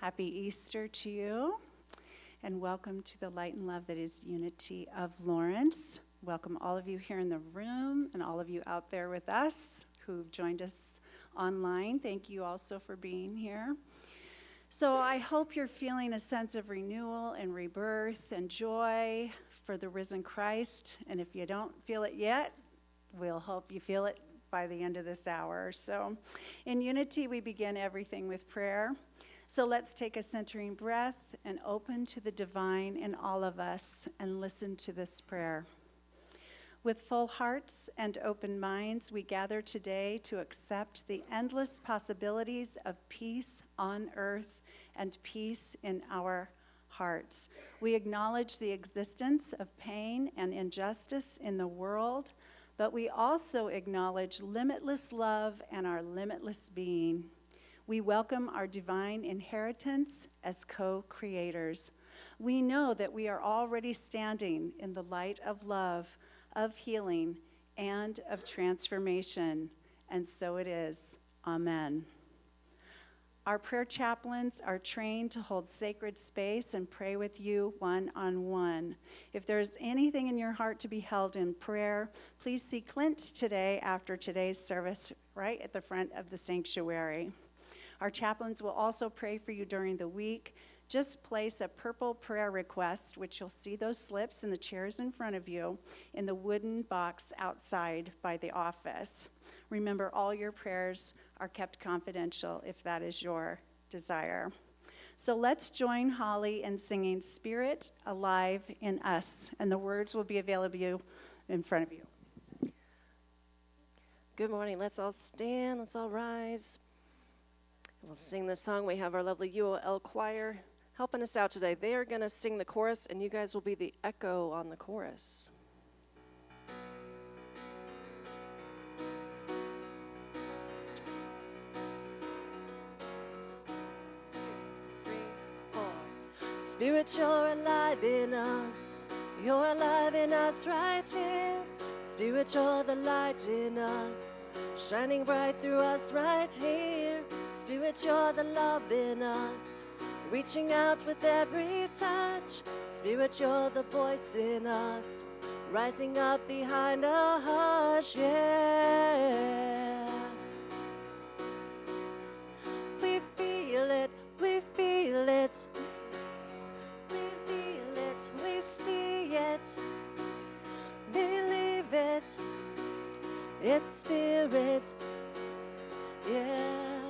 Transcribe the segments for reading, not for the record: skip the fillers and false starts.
Happy Easter to you, and welcome to the Light and Love that is Unity of Lawrence. Welcome all of you here in the room and all of you out there with us who've joined us online. Thank you also for being here. So I hope you're feeling a sense of renewal and rebirth and joy for the risen Christ. And if you don't feel it yet, we'll hope you feel it by the end of this hour. So in Unity, we begin everything with prayer. So let's take a centering breath and open to the divine in all of us and listen to this prayer. With full hearts and open minds, we gather today to accept the endless possibilities of peace on earth and peace in our hearts. We acknowledge the existence of pain and injustice in the world, but we also acknowledge limitless love and our limitless being. We welcome our divine inheritance as co-creators. We know that we are already standing in the light of love, of healing, and of transformation, and so it is. Amen. Our prayer chaplains are trained to hold sacred space and pray with you one-on-one. If there's anything in your heart to be held in prayer, please see Clint today after today's service right at the front of the sanctuary. Our chaplains will also pray for you during the week. Just place a purple prayer request, which you'll see those slips in the chairs in front of you, in the wooden box outside by the office. Remember, all your prayers are kept confidential if that is your desire. So let's join Holly in singing Spirit Alive in Us, and the words will be available in front of you. Good morning. Let's all stand. Let's all rise. We'll sing this song. We have our lovely UOL choir helping us out today. They are going to sing the chorus, and you guys will be the echo on the chorus. Spirit, you're alive in us. You're alive in us right here. Spirit, you're the light in us, shining bright through us right here. Spirit, you're the love in us, reaching out with every touch. Spirit, you're the voice in us, rising up behind a hush, yeah. We feel it, we feel it. We feel it, we see it, believe it, it's Spirit, yeah.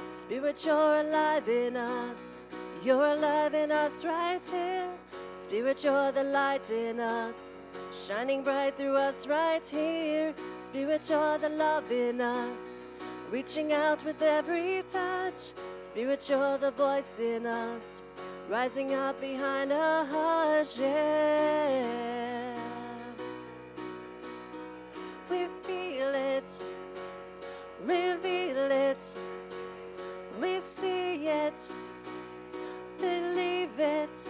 Spirit, you're alive in us, you're alive in us right here. Spirit, you're the light in us, shining bright through us right here. Spirit, you're the love in us, reaching out with every touch. Spirit, you're the voice in us, rising up behind a hush, yeah. We feel it, reveal it, we see it, believe it,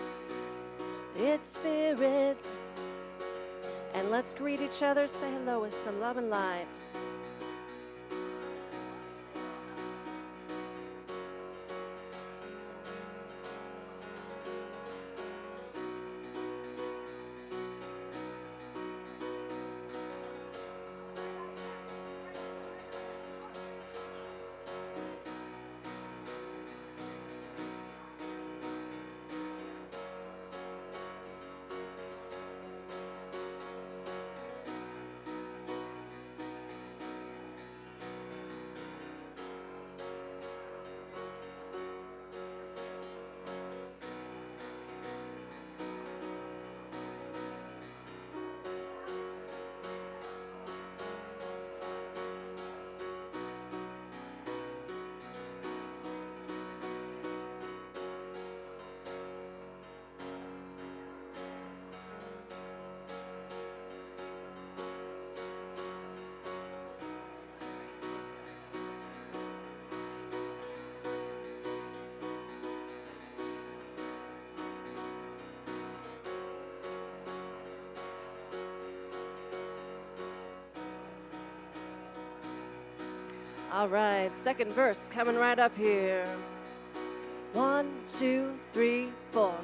it's Spirit. And let's greet each other, say hello with some love and light. All right, second verse coming right up here. 1, 2, 3, 4.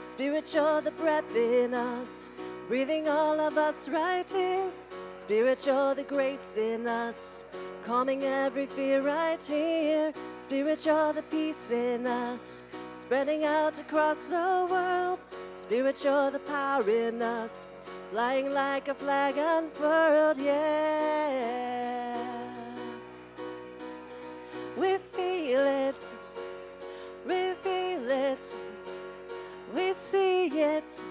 Spirit, you're the breath in us, breathing all of us right here. Spirit, you're the grace in us, calming every fear right here. Spirit, you're the peace in us, spreading out across the world. Spirit, you're the power in us, flying like a flag unfurled, yeah. We feel it, reveal it, we see it,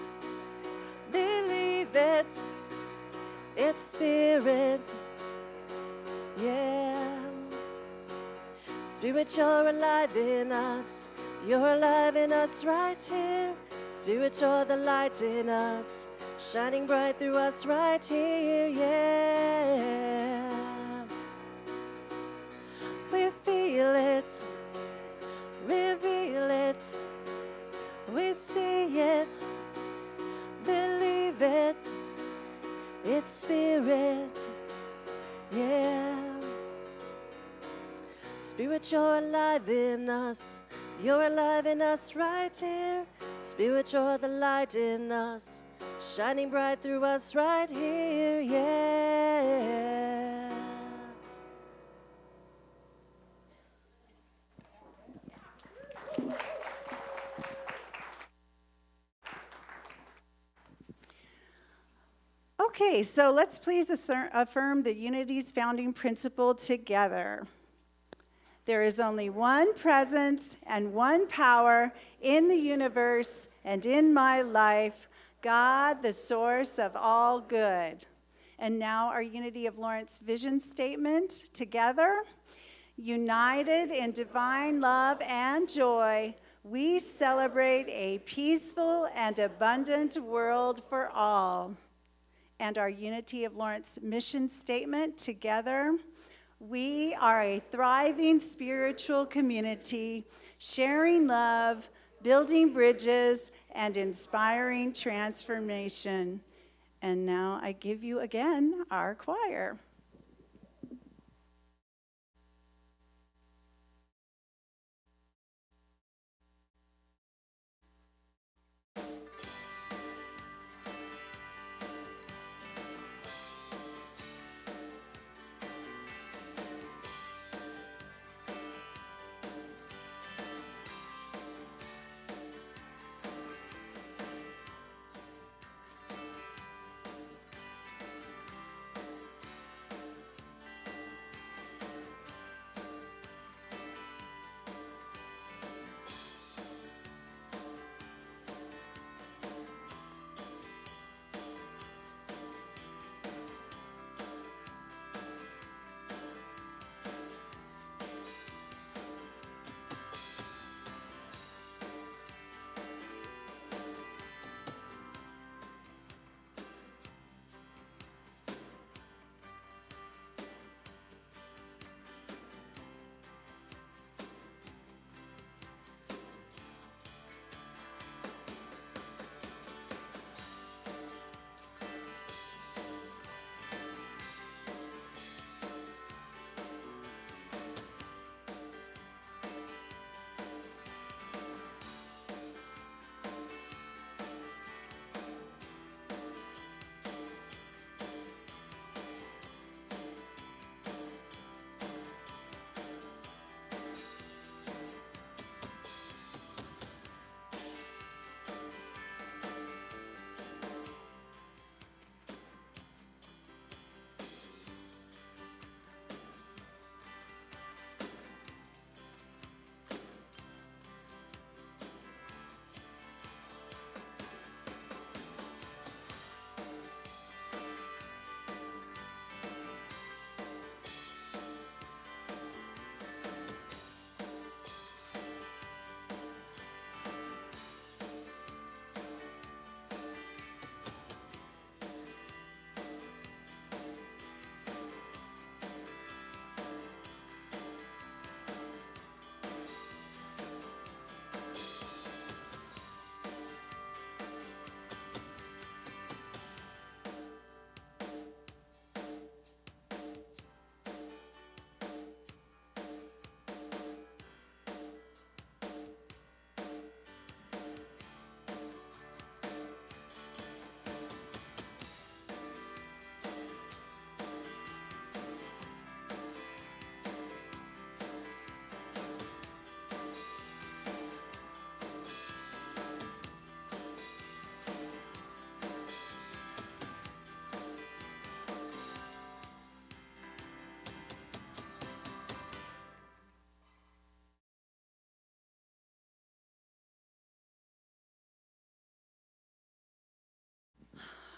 believe it, it's Spirit, yeah. Spirit, you're alive in us, you're alive in us right here. Spirit, you're the light in us, shining bright through us right here, yeah. We feel it, reveal it, we see it, believe it, it's Spirit, yeah. Spirit, you're alive in us, you're alive in us right here. Spirit, you're the light in us, shining bright through us right here, yeah. Okay, so let's please affirm the Unity's founding principle together. There is only one presence and one power in the universe and in my life, God, the source of all good. And now our Unity of Lawrence vision statement together. United in divine love and joy, we celebrate a peaceful and abundant world for all. And our Unity of Lawrence mission statement together. We are a thriving spiritual community, sharing love, building bridges, and inspiring transformation. And now I give you again our choir.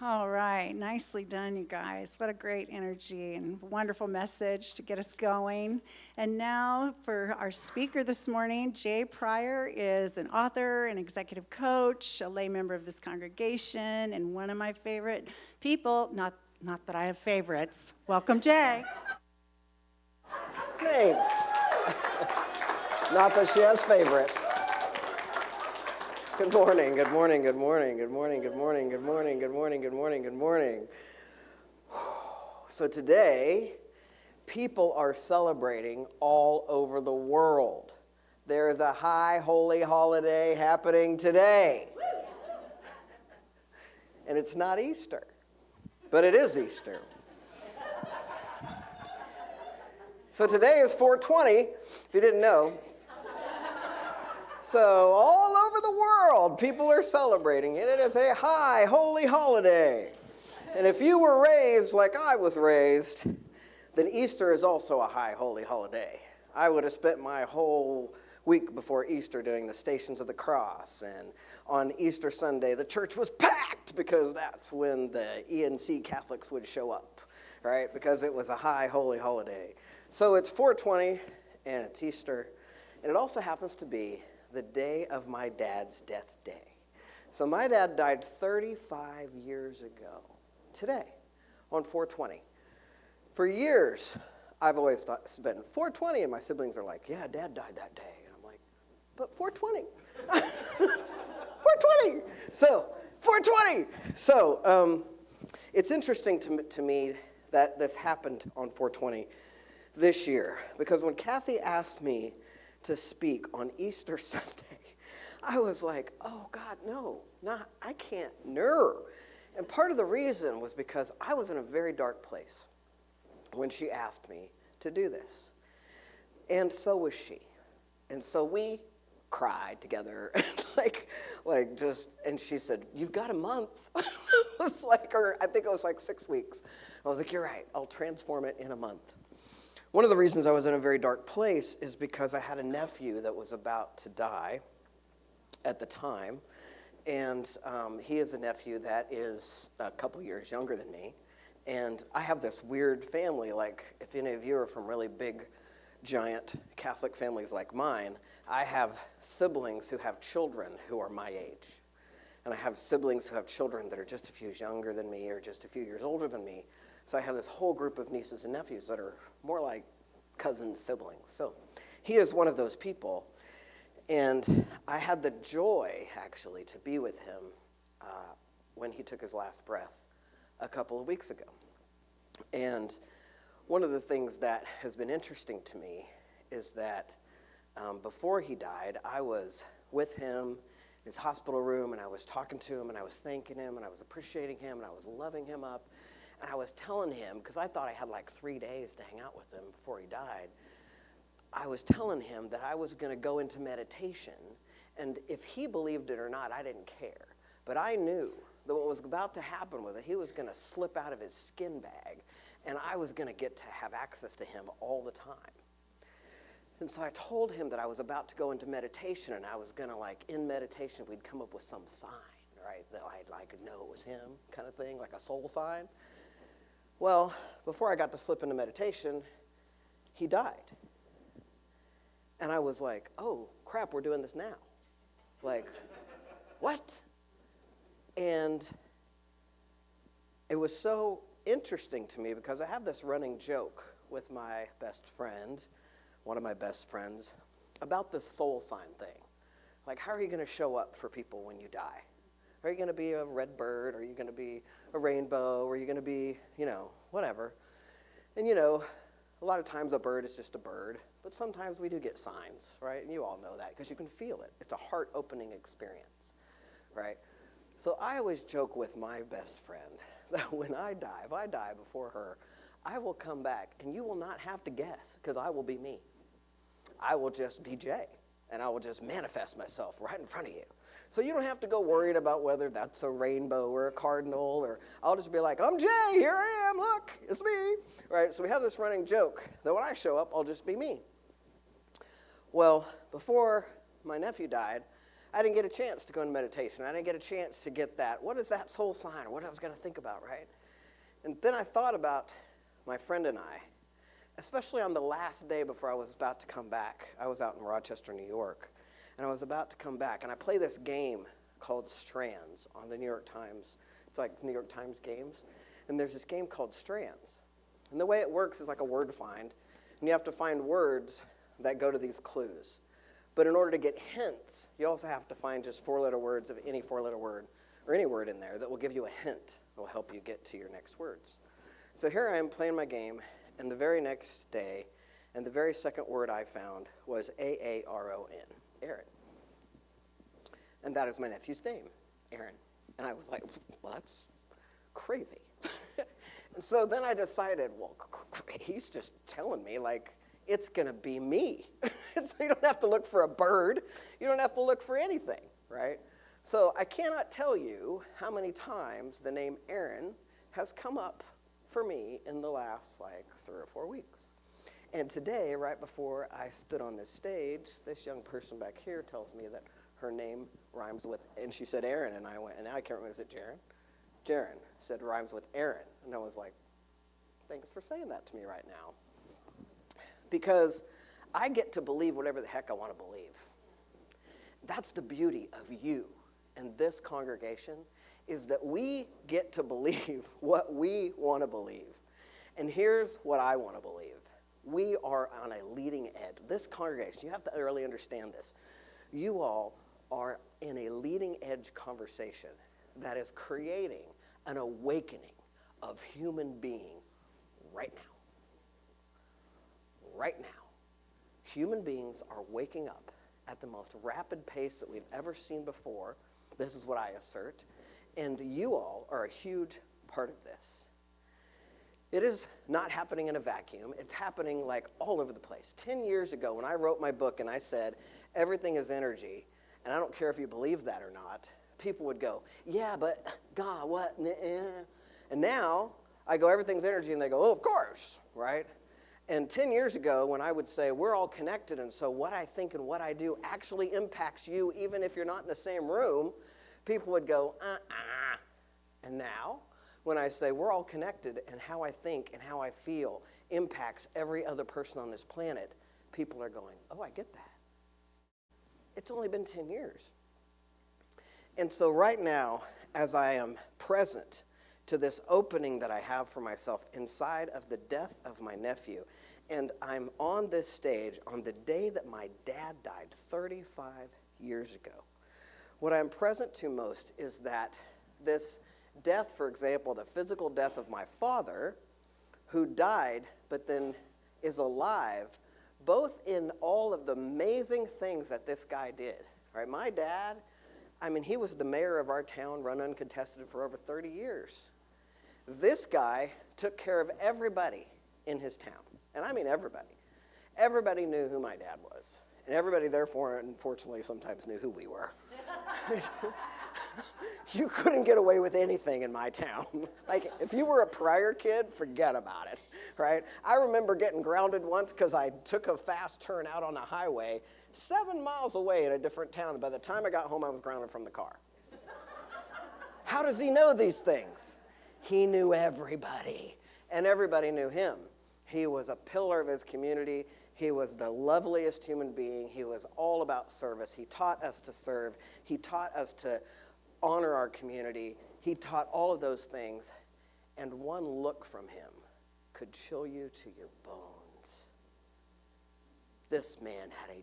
All right, nicely done, you guys. What a great energy and wonderful message to get us going. And now for our speaker this morning, Jay Pryor is an author, an executive coach, a lay member of this congregation, and one of my favorite people. Not that I have favorites. Welcome, Jay. Thanks. Not that she has favorites. Good morning, good morning, good morning, good morning, good morning, good morning, good morning, good morning, good morning. So today, people are celebrating all over the world. There is a high holy holiday happening today. And it's not Easter, but it is Easter. So today is 420, if you didn't know. So all over the world, people are celebrating it. It is a high holy holiday. And if you were raised like I was raised, then Easter is also a high holy holiday. I would have spent my whole week before Easter doing the Stations of the Cross. And on Easter Sunday, the church was packed because that's when the ENC Catholics would show up, right? Because it was a high holy holiday. So it's 420, and it's Easter. And it also happens to be the day of my dad's death day. So my dad died 35 years ago, today, on 420. For years, I've always thought it's been 420, and my siblings are like, yeah, Dad died that day. And I'm like, but 420. 420. So, 420. So, it's interesting to me that this happened on 420 this year, because when Kathy asked me to speak on Easter Sunday, I was like, oh God, no, I can't, no. And part of the reason was because I was in a very dark place when she asked me to do this. And so was she. And so we cried together, and she said, you've got a month. It was like, or I think it was like 6 weeks. I was like, you're right, I'll transform it in a month. One of the reasons I was in a very dark place is because I had a nephew that was about to die at the time, and he is a nephew that is a couple years younger than me, and I have this weird family. Like, if any of you are from really big, giant Catholic families like mine, I have siblings who have children who are my age, and I have siblings who have children that are just a few years younger than me or just a few years older than me. So I have this whole group of nieces and nephews that are more like cousin siblings. So he is one of those people. And I had the joy, actually, to be with him when he took his last breath a couple of weeks ago. And one of the things that has been interesting to me is that before he died, I was with him in his hospital room, and I was talking to him, and I was thanking him, and I was appreciating him, and I was loving him up. And I was telling him, because I thought I had like 3 days to hang out with him before he died, I was telling him that I was going to go into meditation, and if he believed it or not, I didn't care. But I knew that what was about to happen was that he was going to slip out of his skin bag, and I was going to get to have access to him all the time. And so I told him that I was about to go into meditation, and I was going to, like, in meditation, we'd come up with some sign, right, that I'd like know it was him, kind of thing, like a soul sign. Well, before I got to slip into meditation, he died. And I was like, oh, crap, we're doing this now. Like, what? And it was so interesting to me because I have this running joke with my best friend, one of my best friends, about this soul sign thing. Like, how are you going to show up for people when you die? Are you going to be a red bird? Are you going to be a rainbow? Are you going to be, whatever? And, a lot of times a bird is just a bird, but sometimes we do get signs, right? And you all know that because you can feel it. It's a heart-opening experience, right? So I always joke with my best friend that when I die, if I die before her, I will come back and you will not have to guess because I will be me. I will just be Jay, and I will just manifest myself right in front of you. So you don't have to go worried about whether that's a rainbow or a cardinal, or I'll just be like, I'm Jay, here I am, look, it's me, right? So we have this running joke that when I show up, I'll just be me. Well, before my nephew died, I didn't get a chance to go into meditation. I didn't get a chance to get that. What is that soul sign? Or what I was going to think about, right? And then I thought about my friend and I, especially on the last day before I was about to come back. I was out in Rochester, New York, and I was about to come back. And I play this game called Strands on the New York Times. It's like New York Times games. And there's this game called Strands. And the way it works is like a word find. And you have to find words that go to these clues. But in order to get hints, you also have to find just four-letter words of any four-letter word or any word in there that will give you a hint that will help you get to your next words. So here I am playing my game, and the very next day, and the very second word I found was Aaron, Aaron. And that is my nephew's name, Aaron. And I was like, well, that's crazy. And so then I decided, well, he's just telling me, like, it's going to be me. So you don't have to look for a bird. You don't have to look for anything, right? So I cannot tell you how many times the name Aaron has come up for me in the last, like, 3 or 4 weeks. And today, right before I stood on this stage, this young person back here tells me that her name rhymes with, and she said Aaron, and I went, and now I can't remember, is it Jaren? Jaren said rhymes with Aaron. And I was like, thanks for saying that to me right now. Because I get to believe whatever the heck I want to believe. That's the beauty of you and this congregation, is that we get to believe what we want to believe. And here's what I want to believe. We are on a leading edge. This congregation, you have to really understand this. You all are in a leading edge conversation that is creating an awakening of human being right now. Right now. Human beings are waking up at the most rapid pace that we've ever seen before. This is what I assert. And you all are a huge part of this. It is not happening in a vacuum. It's happening like all over the place. 10 years ago, when I wrote my book and I said, everything is energy, and I don't care if you believe that or not, people would go, yeah, but God, what? And now I go, everything's energy, and they go, oh, of course, right? And 10 years ago, when I would say, we're all connected, and so what I think and what I do actually impacts you, even if you're not in the same room, people would go, And now, when I say we're all connected, and how I think and how I feel impacts every other person on this planet, people are going, oh, I get that. It's only been 10 years. And so right now, as I am present to this opening that I have for myself inside of the death of my nephew, and I'm on this stage on the day that my dad died 35 years ago, what I'm present to most is that this death, for example, the physical death of my father, who died but then is alive, both in all of the amazing things that this guy did. Right? My dad, he was the mayor of our town, run uncontested for over 30 years. This guy took care of everybody in his town. And I mean everybody. Everybody knew who my dad was. And everybody, therefore, unfortunately, sometimes knew who we were. You couldn't get away with anything in my town. Like, if you were a Pryor kid, forget about it, right? I remember getting grounded once because I took a fast turn out on a highway 7 miles away in a different town. By the time I got home, I was grounded from the car. How does he know these things? He knew everybody, and everybody knew him. He was a pillar of his community. He was the loveliest human being. He was all about service. He taught us to serve. He taught us to honor our community. He taught all of those things. And one look from him could chill you to your bones. This man had a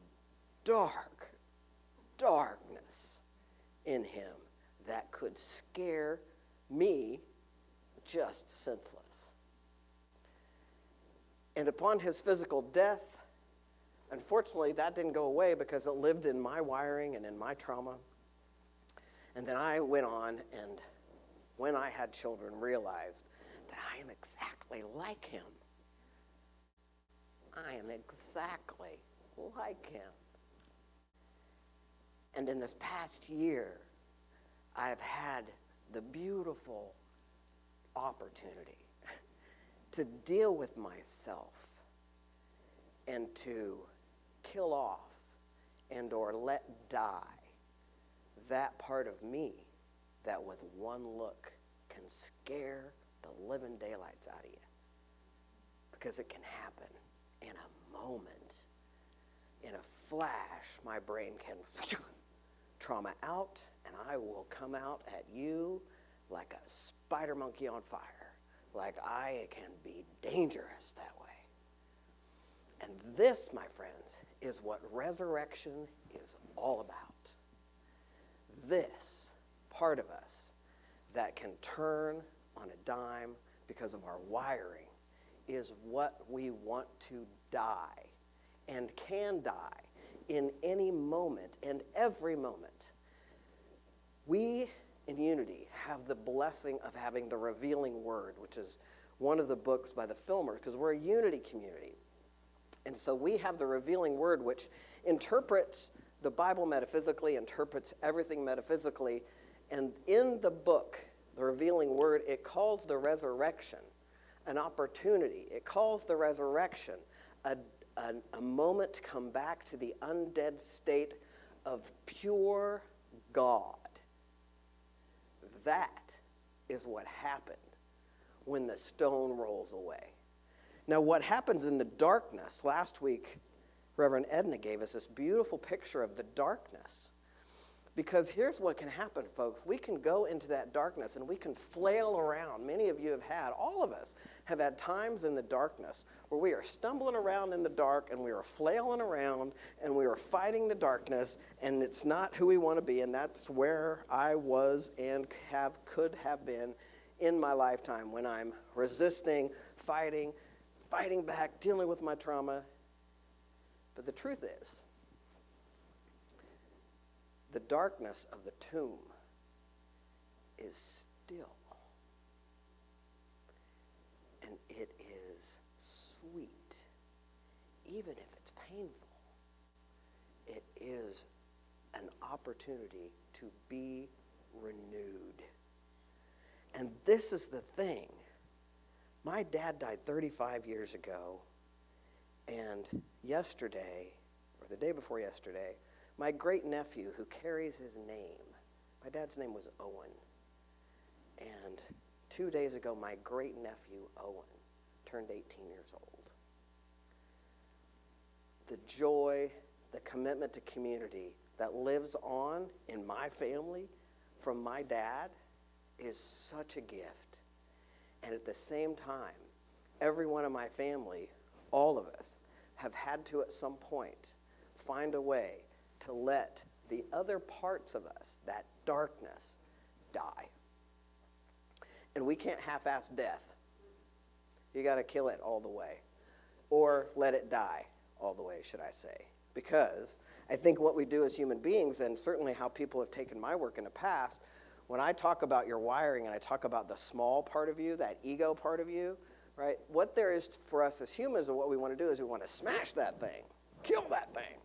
darkness in him that could scare me just senseless. And upon his physical death, unfortunately, that didn't go away because it lived in my wiring and in my trauma. And then I went on, and when I had children, realized that I am exactly like him. I am exactly like him. And in this past year, I have had the beautiful opportunity to deal with myself and to kill off and or let die that part of me that with one look can scare the living daylights out of you. Because it can happen in a moment. In a flash, my brain can trauma out, and I will come out at you like a spider monkey on fire. Like I can be dangerous that way. And this, my friends, is what resurrection is all about. This part of us that can turn on a dime because of our wiring is what we want to die and can die in any moment and every moment. We in Unity have the blessing of having the Revealing Word, which is one of the books by the Filmers, because we're a Unity community. And so we have the Revealing Word, which interprets the Bible metaphysically, interprets everything metaphysically. And in the book, the Revealing Word, it calls the resurrection an opportunity. It calls the resurrection a moment to come back to the undead state of pure God. That is what happened when the stone rolls away. Now, what happens in the darkness, last week, Reverend Edna gave us this beautiful picture of the darkness. Because here's what can happen, folks. We can go into that darkness and we can flail around. Many of you have had, all of us have had times in the darkness where we are stumbling around in the dark and we are flailing around and we are fighting the darkness, and it's not who we want to be. And that's where I was and could have been in my lifetime, when I'm resisting, fighting back, dealing with my trauma. But the truth is, the darkness of the tomb is still, and it is sweet, even if it's painful. It is an opportunity to be renewed. And this is the thing. My dad died 35 years ago, and yesterday, or the day before yesterday, my great-nephew, who carries his name, my dad's name was Owen, and 2 days ago, my great-nephew, Owen, turned 18 years old. The joy, the commitment to community that lives on in my family from my dad is such a gift. And at the same time, every one of my family, all of us, have had to at some point find a way to let the other parts of us, that darkness, die. And we can't half-ass death. You got to kill it all the way. Or let it die all the way, should I say. Because I think what we do as human beings, and certainly how people have taken my work in the past, when I talk about your wiring and I talk about the small part of you, that ego part of you, right? What there is for us as humans, and what we want to do is we want to smash that thing, kill that thing.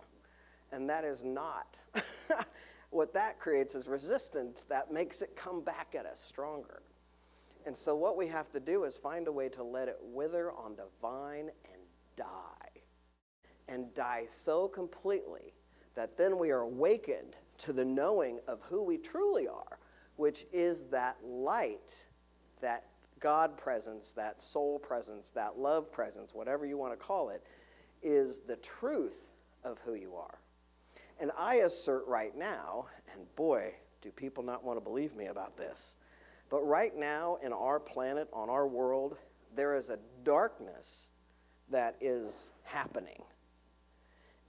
And that is not. What that creates is resistance that makes it come back at us stronger. And so what we have to do is find a way to let it wither on the vine and die. And die so completely that then we are awakened to the knowing of who we truly are, which is that light, that God presence, that soul presence, that love presence, whatever you want to call it, is the truth of who you are. And I assert right now, and boy, do people not want to believe me about this, but right now in our planet, on our world, there is a darkness that is happening.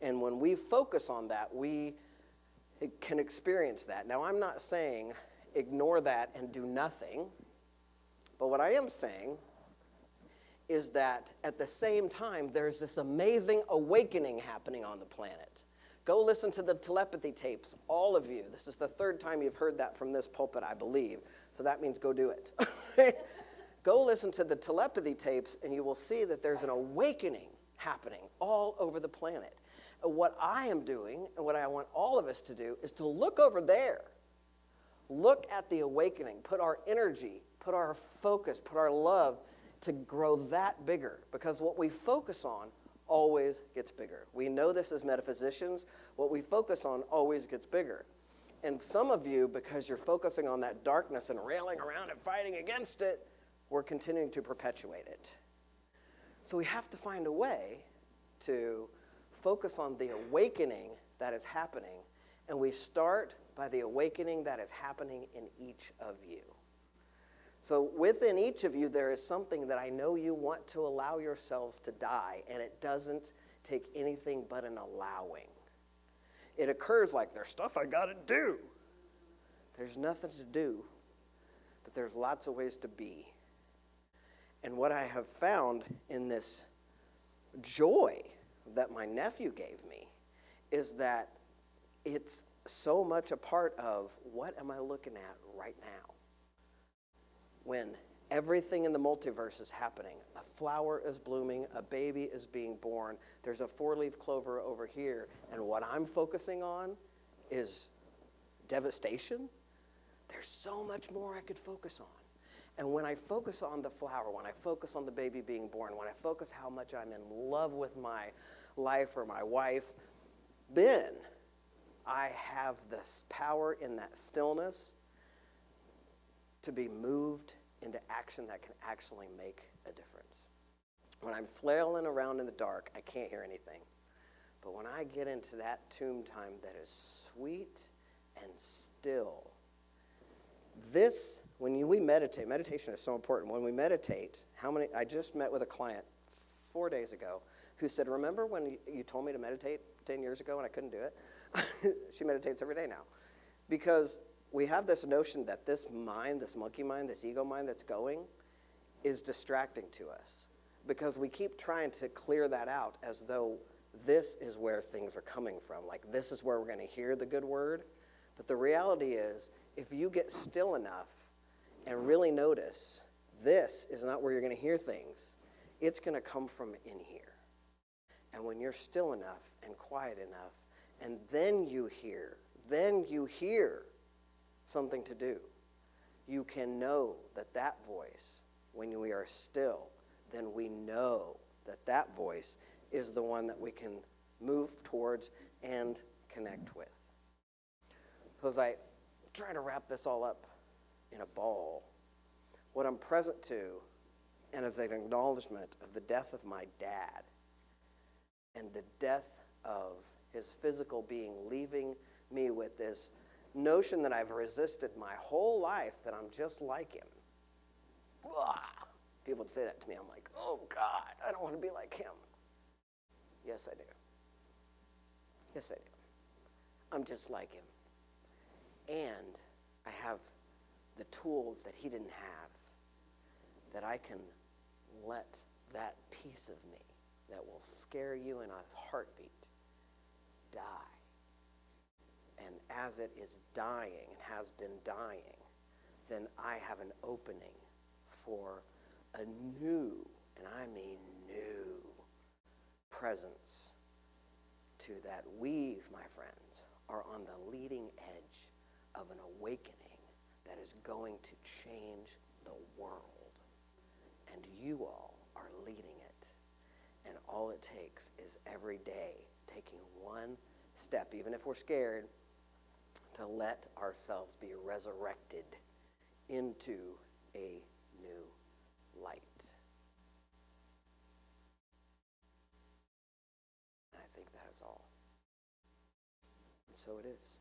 And when we focus on that, we can experience that. Now, I'm not saying ignore that and do nothing, but what I am saying is that at the same time, there's this amazing awakening happening on the planet. Go listen to the telepathy tapes, all of you. This is the third time you've heard that from this pulpit, I believe. So that means go do it. Go listen to the telepathy tapes, and you will see that there's an awakening happening all over the planet. And what I am doing, and what I want all of us to do, is to look over there. Look at the awakening. Put our energy, put our focus, put our love to grow that bigger. Because what we focus on always gets bigger. We know this as metaphysicians. What we focus on always gets bigger. And some of you, because you're focusing on that darkness and railing around and fighting against it, we're continuing to perpetuate it. So we have to find a way to focus on the awakening that is happening. And we start by the awakening that is happening in each of you. So within each of you, there is something that I know you want to allow yourselves to die, and it doesn't take anything but an allowing. It occurs like there's stuff I gotta do. There's nothing to do, but there's lots of ways to be. And what I have found in this joy that my nephew gave me is that it's so much a part of what am I looking at right now? When everything in the multiverse is happening, a flower is blooming, a baby is being born, there's a 4-leaf clover over here, and what I'm focusing on is devastation, there's so much more I could focus on. And when I focus on the flower, when I focus on the baby being born, when I focus how much I'm in love with my life or my wife, then I have this power in that stillness to be moved into action that can actually make a difference. When I'm flailing around in the dark, I can't hear anything. But when I get into that tomb time that is sweet and still, we meditate, meditation is so important. When we meditate, I just met with a client 4 days ago who said, remember when you told me to meditate 10 years ago and I couldn't do it? She meditates every day now. Because we have this notion that this mind, this monkey mind, this ego mind that's going is distracting to us. Because we keep trying to clear that out as though this is where things are coming from. Like this is where we're going to hear the good word. But the reality is, if you get still enough and really notice, this is not where you're going to hear things. It's going to come from in here. And when you're still enough and quiet enough, and then you hear something to do, you can know that that voice, when we are still, then we know that that voice is the one that we can move towards and connect with. So as I try to wrap this all up in a ball, what I'm present to, and as an acknowledgement of the death of my dad, and the death of his physical being, leaving me with this notion that I've resisted my whole life, that I'm just like him. Ugh. People would say that to me. I'm like, oh God, I don't want to be like him. Yes, I do. Yes, I do. I'm just like him. And I have the tools that he didn't have, that I can let that piece of me that will scare you in a heartbeat die. And as it is dying and has been dying, then I have an opening for a new, and I mean new, presence to that we, my friends, are on the leading edge of an awakening that is going to change the world. And you all are leading it. And all it takes is every day taking one step, even if we're scared, to let ourselves be resurrected into a new light. And I think that is all. And so it is.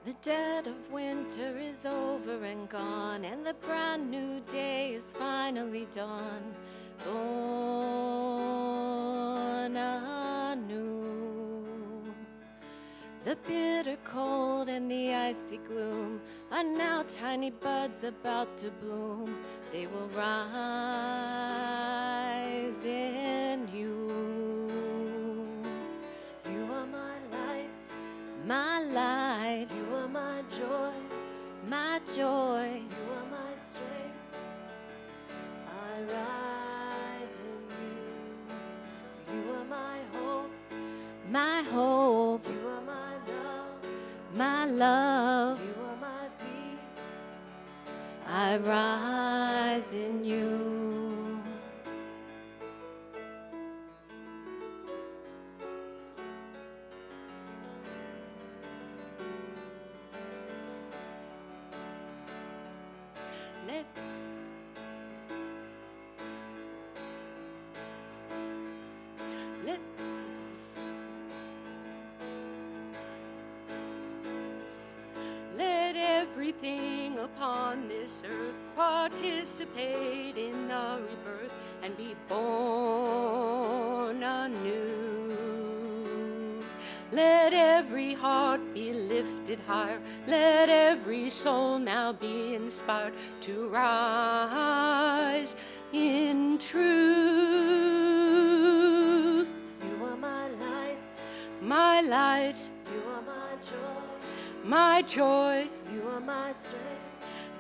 The dead of winter is over and gone, and the brand new day is finally dawn. Born anew. The bitter cold and the icy gloom are now tiny buds about to bloom. They will rise in you. You are my light, my light. You are my joy, my joy. You are my strength. I rise in you. You are my hope, my hope. You are my love, my love. You are my peace. I rise in you. Let everything upon this earth participate in the rebirth and be born anew. Let every heart be lifted higher. Let every soul now be inspired to rise in truth. You are my light, my light. You are my joy, my joy. You are my strength,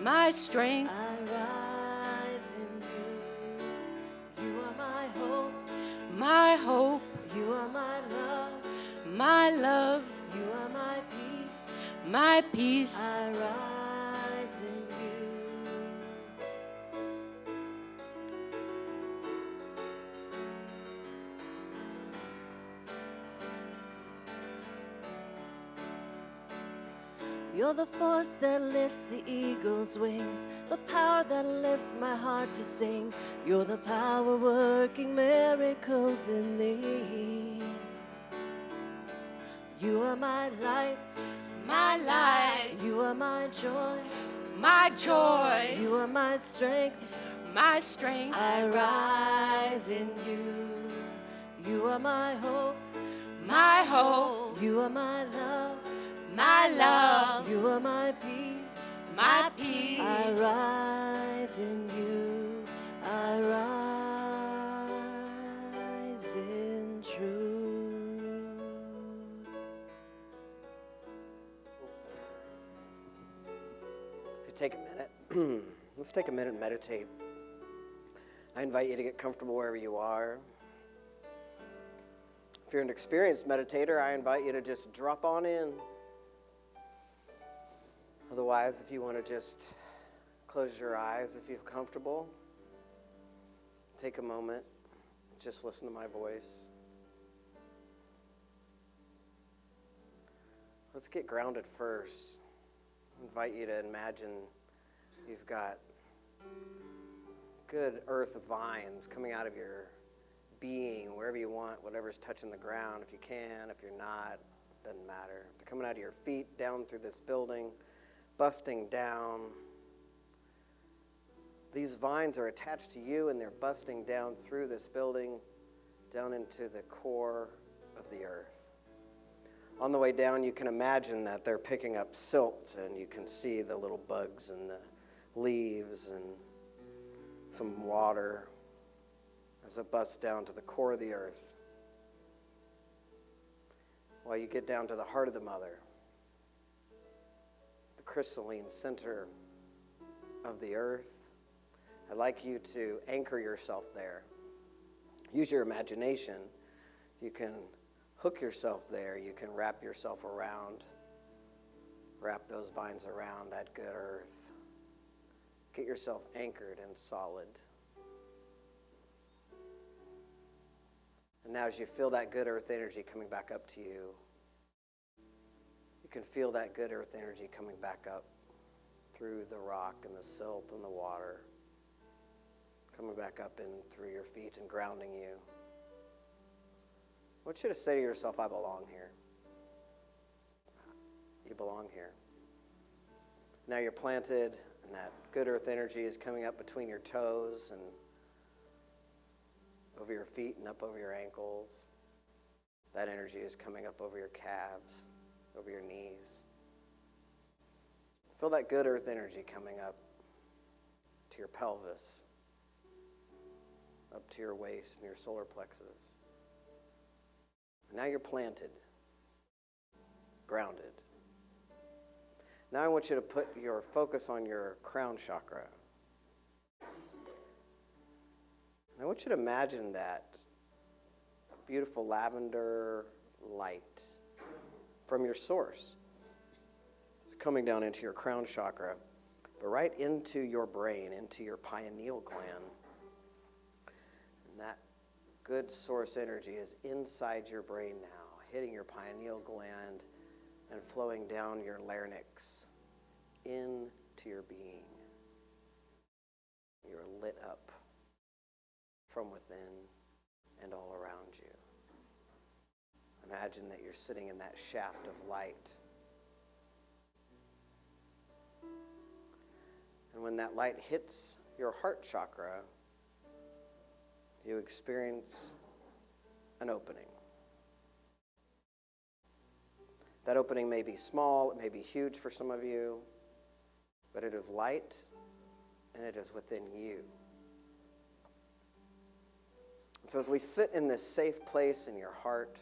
my strength. I rise in you. You are my hope, my hope. You are my love, my love. You are my peace, my peace. I rise in you. You're the force that lifts the eagle's wings, the power that lifts my heart to sing. You're the power working miracles in me. You are my light, my light. You are my joy, my joy. You are my strength, my strength. I rise in you. You are my hope, my hope. You are my love, my love. You are my peace, my peace. I rise in you. I rise in truth. If you take a minute, let's take a minute and meditate. I invite you to get comfortable wherever you are. If you're an experienced meditator, I invite you to just drop on in. Otherwise, if you want to just close your eyes if you feel comfortable, take a moment, just listen to my voice. Let's get grounded first. I invite you to imagine you've got good earth vines coming out of your being, wherever you want, whatever's touching the ground, if you can, if you're not, doesn't matter. They're coming out of your feet, down through this building, busting down. These vines are attached to you, and they're busting down through this building, down into the core of the earth. On the way down, you can imagine that they're picking up silt, and you can see the little bugs and the leaves and some water as it busts down to the core of the earth. While you get down to the heart of the mother, the crystalline center of the earth, I'd like you to anchor yourself there. Use your imagination. You can hook yourself there. You can wrap yourself around. Wrap those vines around that good earth. Get yourself anchored and solid. And now as you feel that good earth energy coming back up to you, you can feel that good earth energy coming back up through the rock and the silt and the water, coming back up in through your feet and grounding you. I want you to say to yourself, I belong here. You belong here. Now you're planted, and that good earth energy is coming up between your toes and over your feet and up over your ankles. That energy is coming up over your calves, over your knees. Feel that good earth energy coming up to your pelvis, up to your waist and your solar plexus. Now you're planted, grounded. Now I want you to put your focus on your crown chakra. And I want you to imagine that beautiful lavender light from your source. It's coming down into your crown chakra, but right into your brain, into your pineal gland. And that good source energy is inside your brain now, hitting your pineal gland and flowing down your larynx into your being. You're lit up from within and all around you. Imagine that you're sitting in that shaft of light. And when that light hits your heart chakra, you experience an opening. That opening may be small, it may be huge for some of you, but it is light and it is within you. So as we sit in this safe place in your heart,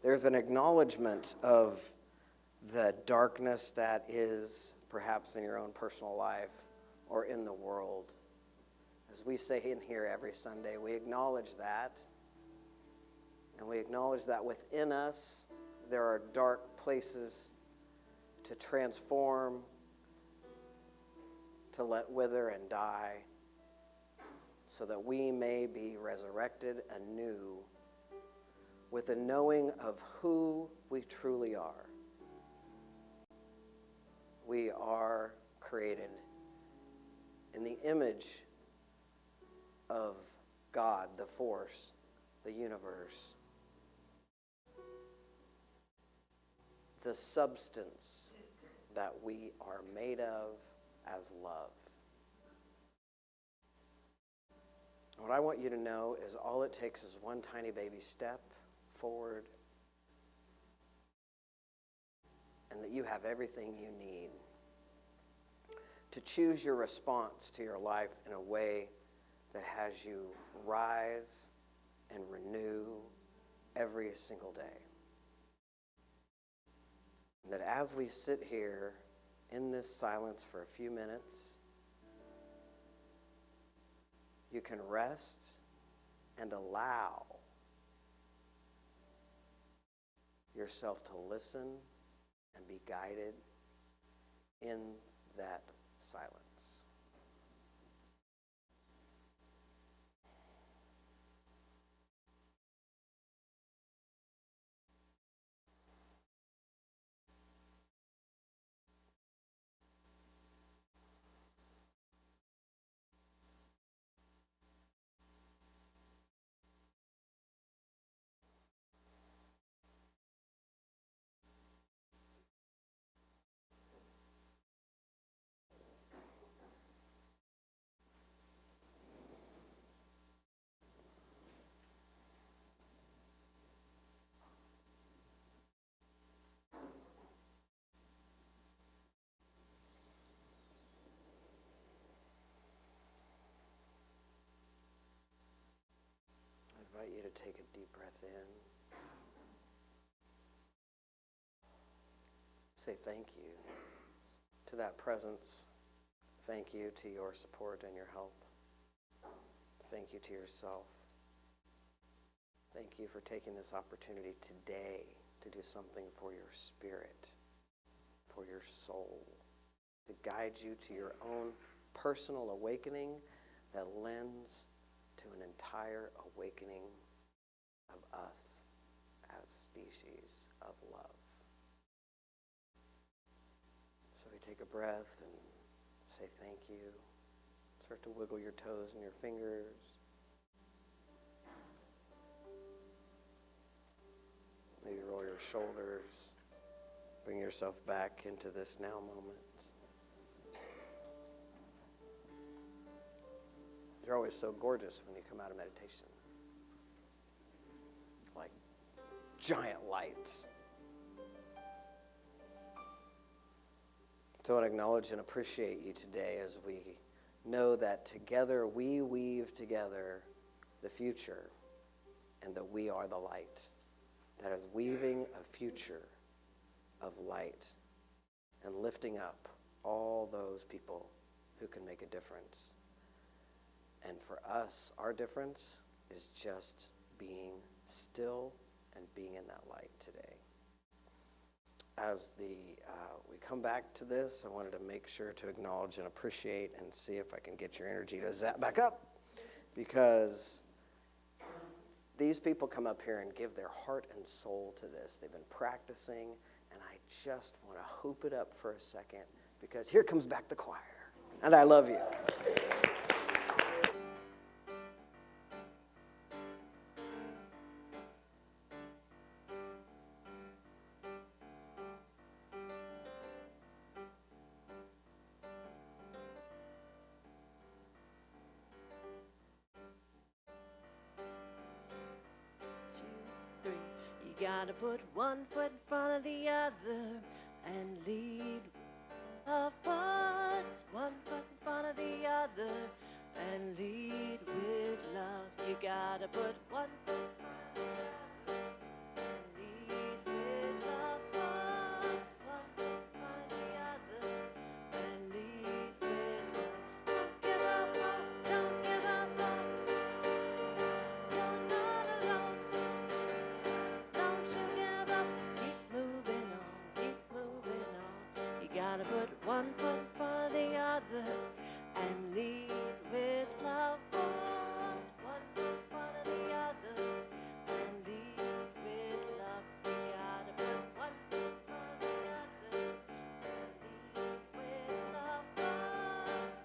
there's an acknowledgement of the darkness that is perhaps in your own personal life or in the world. As we say in here every Sunday, we acknowledge that. And we acknowledge that within us, there are dark places to transform, to let wither and die, so that we may be resurrected anew with a knowing of who we truly are. We are created in the image of God, the force, the universe, the substance that we are made of as love. What I want you to know is all it takes is one tiny baby step forward, and that you have everything you need to choose your response to your life in a way that has you rise and renew every single day. And that as we sit here in this silence for a few minutes, you can rest and allow yourself to listen and be guided in that silence. I invite you to take a deep breath in. Say thank you to that presence. Thank you to your support and your help. Thank you to yourself. Thank you for taking this opportunity today to do something for your spirit, for your soul, to guide you to your own personal awakening that lends to an entire awakening of us as species of love. So we take a breath and say thank you. Start to wiggle your toes and your fingers. Maybe roll your shoulders. Bring yourself back into this now moment. You're always so gorgeous when you come out of meditation. Like giant lights. So I want to acknowledge and appreciate you today as we know that together we weave together the future and that we are the light that is weaving a future of light and lifting up all those people who can make a difference. And for us, our difference is just being still and being in that light today. As we come back to this, I wanted to make sure to acknowledge and appreciate and see if I can get your energy to zap back up, because these people come up here and give their heart and soul to this. They've been practicing, and I just want to hoop it up for a second, because here comes back the choir, and I love you. You gotta put one foot in front of the other and lead upwards. One foot in front of the other and lead with love. You gotta put one foot in front of the other and lead with love. One foot in front of the other and lead with love. Don't give up hope, don't give up hope. You're not alone. Don't you give up, keep moving on, keep moving on. You gotta put one foot in front of the other and lead with love. One foot in front of the other and lead with love. You gotta put one foot in front of the other and lead with love.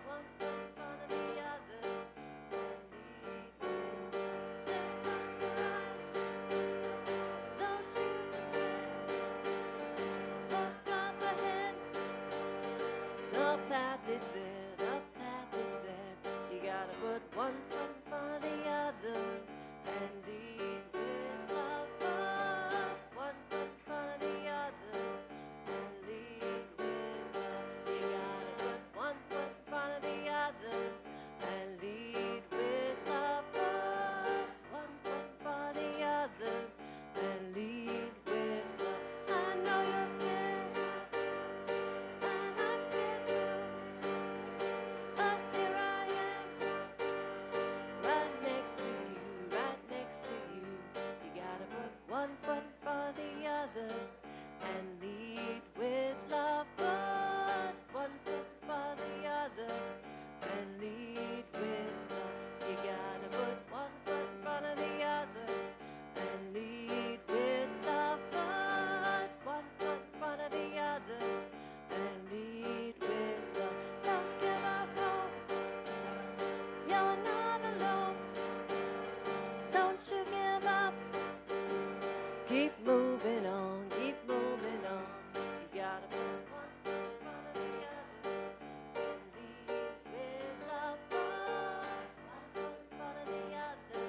One foot in front of the other and lead with love. Lift up your eyes. Don't you despair. Look up ahead. The path is there. The path is there. You gotta put one foot in front of the other and lead with love. One foot in front of the other and lead with love. You gotta put one foot in front of the other and lead with love. One foot in front of the other and lead with love. I know you're scared, and I'm scared too. But here I am, right next to you, right next to you. You gotta put one foot in front of the other and lead with love. Put one foot in front of the other and lead with love. You gotta put one foot in front of the other and lead with love. Put one foot in front of the other and lead with love. Don't give up hope. You're not alone. Don't you give up. Keep moving on, keep moving on. You gotta put one foot in front of the other and lead with love. One foot in front of the other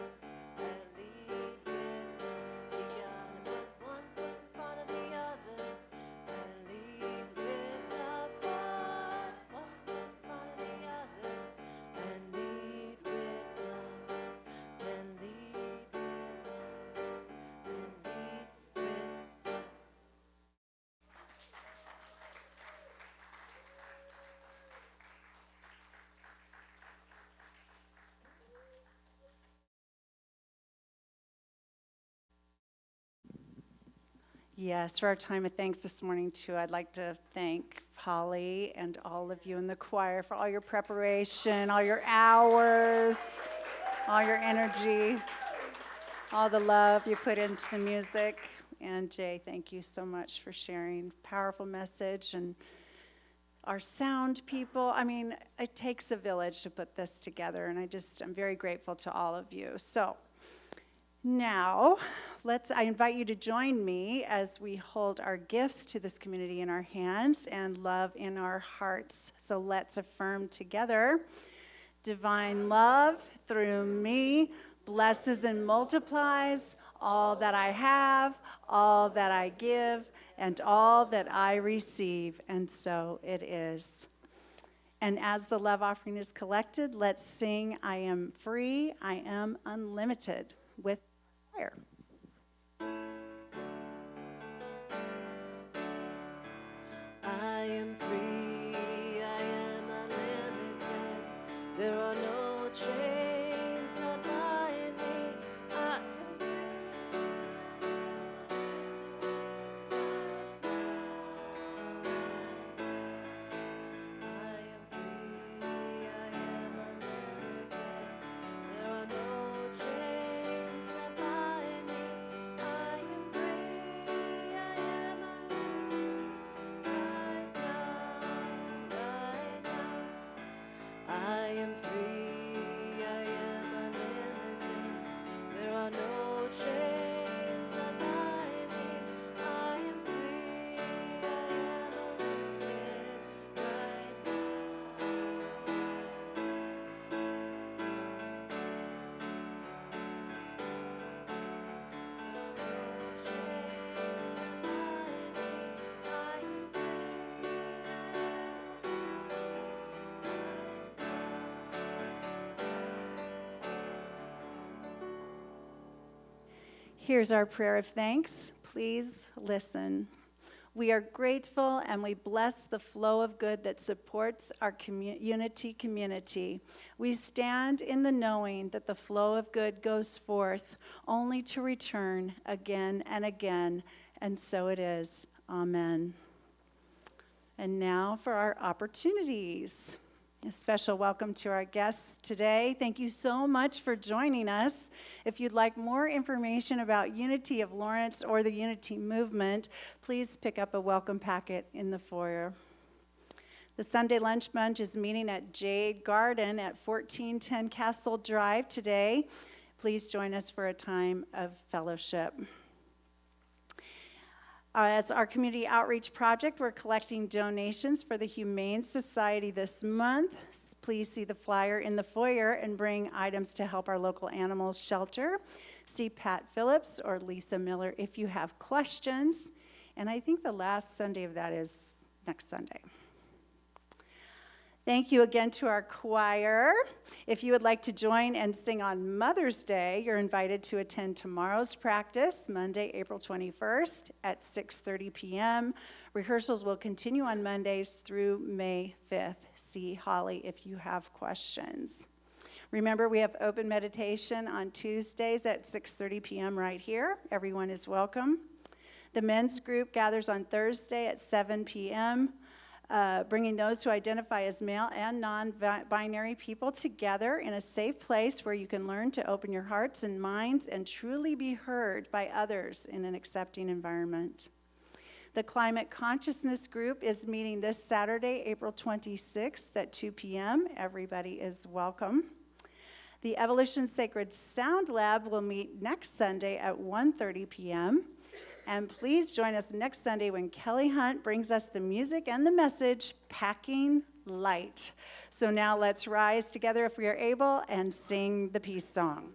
and lead with love. You gotta put one foot in front of the other and lead with love. One foot in front of the other and lead with love. And lead with love. And lead with love. Yes, for our time of thanks this morning, too, I'd like to thank Holly and all of you in the choir for all your preparation, all your hours, all your energy, all the love you put into the music. And Jay, thank you so much for sharing. Powerful message. And our sound people, I mean, it takes a village to put this together, and I'm very grateful to all of you. So now, I invite you to join me as we hold our gifts to this community in our hands and love in our hearts. So let's affirm together. Divine love through me blesses and multiplies all that I have, all that I give, and all that I receive, and so it is. And as the love offering is collected, let's sing I Am Free, I Am Unlimited with Pryor. I am free, I am unlimited. There are no chains that bind me. I am free, I am free, I am unlimited. There are no chains that bind me. I am free, I am unlimited. Right now, right now. I am free, I am unlimited. There are no chains that bind me. I am free, I am unlimited. Right now. Here's our prayer of thanks. Please listen. We are grateful and we bless the flow of good that supports our unity community. We stand in the knowing that the flow of good goes forth only to return again and again, and so it is. Amen. And now for our opportunities. A special welcome to our guests today. Thank you so much for joining us. If you'd like more information about Unity of Lawrence or the Unity Movement, please pick up a welcome packet in the foyer. The Sunday Lunch Bunch is meeting at Jade Garden at 1410 Castle Drive today. Please join us for a time of fellowship. As our community outreach project, we're collecting donations for the Humane Society this month. Please see the flyer in the foyer and bring items to help our local animal shelter. See Pat Phillips or Lisa Miller if you have questions. And I think the last Sunday of that is next Sunday. Thank you again to our choir. If you would like to join and sing on Mother's Day, you're invited to attend tomorrow's practice, Monday, April 21st at 6:30 p.m. Rehearsals will continue on Mondays through May 5th. See Holly if you have questions. Remember, we have open meditation on Tuesdays at 6:30 p.m. right here. Everyone is welcome. The men's group gathers on Thursday at 7 p.m., bringing those who identify as male and non-binary people together in a safe place where you can learn to open your hearts and minds and truly be heard by others in an accepting environment. The Climate Consciousness Group is meeting this Saturday, April 26th at 2 p.m. Everybody is welcome. The Evolution Sacred Sound Lab will meet next Sunday at 1:30 p.m. And please join us next Sunday when Kelly Hunt brings us the music and the message, Packing Light. So now let's rise together if we are able and sing the peace song.